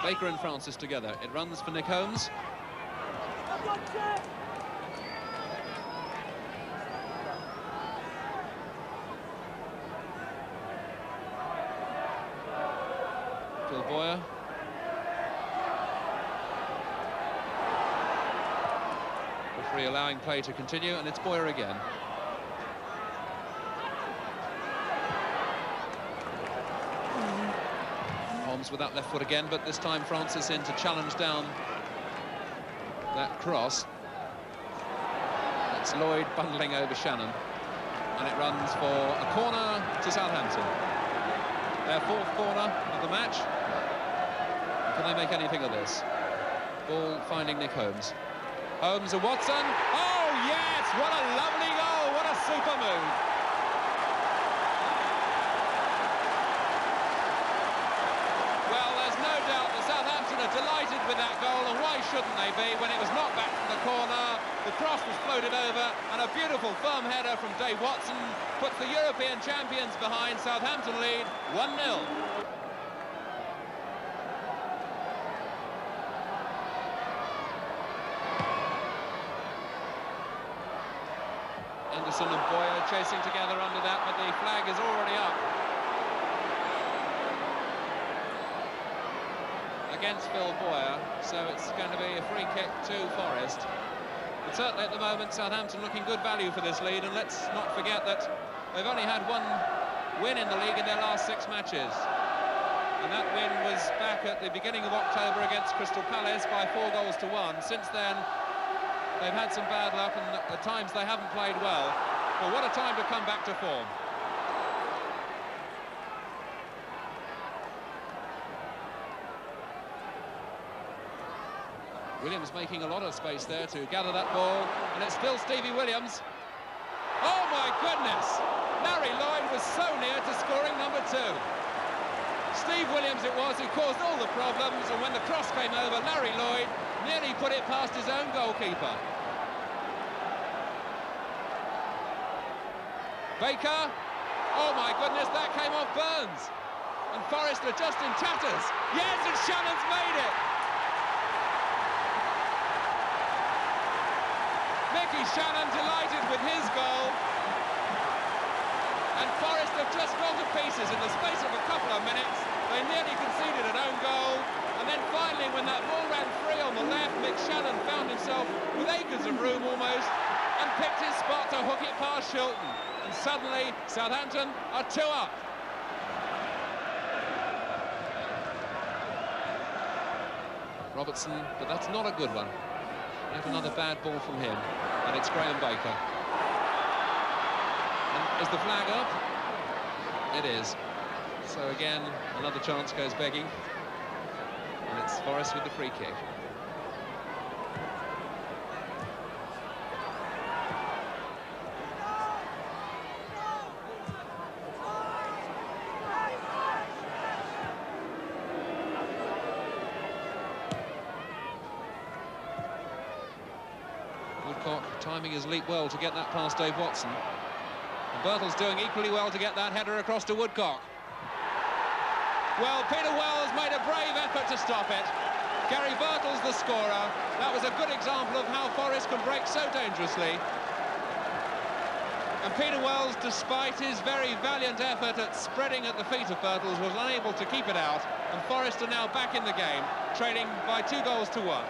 Baker and Francis together. It runs for Nick Holmes. Phil Boyer. Referee allowing play to continue, and it's Boyer again. Holmes with that left foot again, but this time Francis in to challenge down that cross. It's Lloyd bundling over Shannon, and it runs for a corner to Southampton. Their fourth corner of the match. Can they make anything of this? Ball finding Nick Holmes. Holmes and Watson. Oh, yes! What a lovely goal! What a super move! Well, there's no doubt that Southampton are delighted with that goal, and why shouldn't they be when it was knocked back from the corner, the cross was floated over, and a beautiful firm header from Dave Watson puts the European champions behind. Southampton lead 1-0. Anderson and Boyer chasing together under that, but the flag is already up against Phil Boyer, so it's going to be a free kick to Forest. But certainly at the moment Southampton looking good value for this lead, and let's not forget that they've only had one win in the league in their last 6 matches, and that win was back at the beginning of October against Crystal Palace by 4-1. Since then they've had some bad luck, and at times they haven't played well. But what a time to come back to form. Williams making a lot of space there to gather that ball, and it's still Stevie Williams. Oh my goodness! Larry Lloyd was so near to scoring number 2. Steve Williams it was who caused all the problems, and when the cross came over, Larry Lloyd nearly put it past his own goalkeeper. Baker, oh my goodness, that came off Burns. And Forest are just in tatters. Yes, and Shannon's made it. Mickey Shannon delighted with his goal. And Forest have just gone to pieces in the space of a couple of minutes. They nearly conceded an own goal. And then finally, when that ball ran free on the left, Mick Shannon found himself with acres of room almost, and picked his spot to hook it past Shilton. And suddenly, Southampton are 2 up. Robertson, but that's not a good one. We have another bad ball from him, and it's Graham Baker. And is the flag up? It is. So again, another chance goes begging. And it's Forest with the free kick. Woodcock timing his leap well to get that past Dave Watson. And Birtle's doing equally well to get that header across to Woodcock. Well, Peter Wells made a brave effort to stop it. Gary Birtle's the scorer. That was a good example of how Forest can break so dangerously. And Peter Wells, despite his very valiant effort at spreading at the feet of Birtles, was unable to keep it out. And Forest are now back in the game, trailing by 2-1.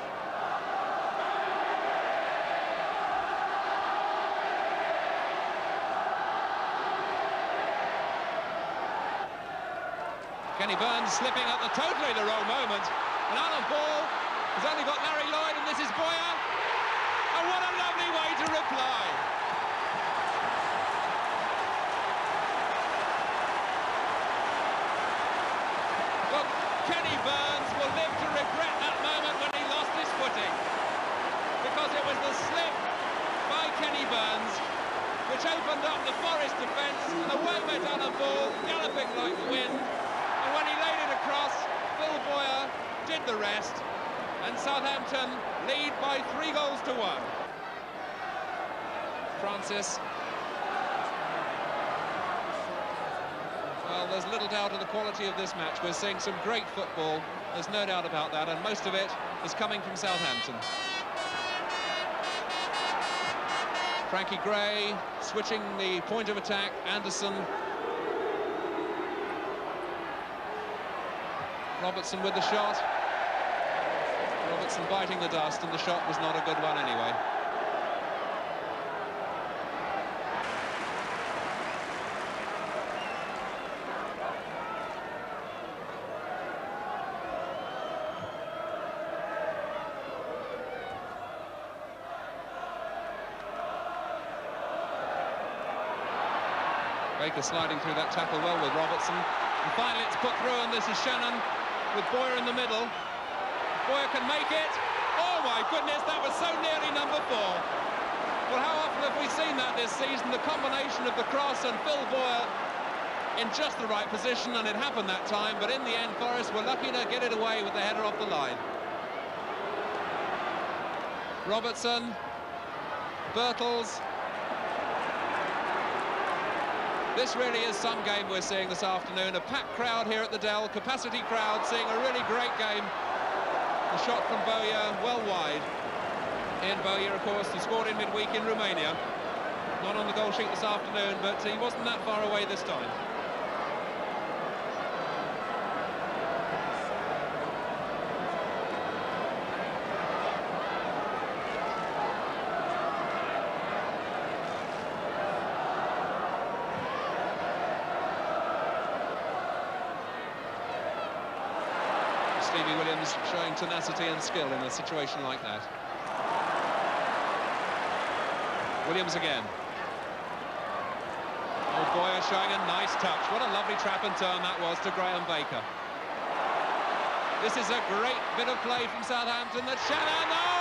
Kenny Burns slipping at totally the wrong moment. And Alan Ball has only got Larry Lloyd, and this is Boyer. And what a lovely way to reply. Look, Kenny Burns will live to regret that moment when he lost his footing, because it was the slip by Kenny Burns which opened up the Forest defence, and away went Alan Ball, galloping like the wind. And when he laid it across, Phil Boyer did the rest, and Southampton lead by 3-1. Francis. Well, there's little doubt of the quality of this match. We're seeing some great football, there's no doubt about that, and most of it is coming from Southampton. Frankie Gray switching the point of attack. Anderson. Robertson with the shot. Robertson biting the dust, and the shot was not a good one anyway. Baker sliding through that tackle well with Robertson. And finally it's put through, and this is Shannon with Boyer in the middle. Boyer can make it. Oh my goodness, that was so nearly number 4. Well, how often have we seen that this season? The combination of the cross and Phil Boyer in just the right position, and it happened that time, but in the end Forest were lucky to get it away with the header off the line. Robertson, Birtles. This really is some game we're seeing this afternoon. A packed crowd here at the Dell, capacity crowd, seeing a really great game. The shot from Bowyer, well wide. Ian Bowyer, of course, he scored in midweek in Romania. Not on the goal sheet this afternoon, but he wasn't that far away this time. Stevie Williams showing tenacity and skill in a situation like that. Williams again. Oh, Boyer showing a nice touch. What a lovely trap and turn that was to Graham Baker. This is a great bit of play from Southampton. That Shannon. Oh!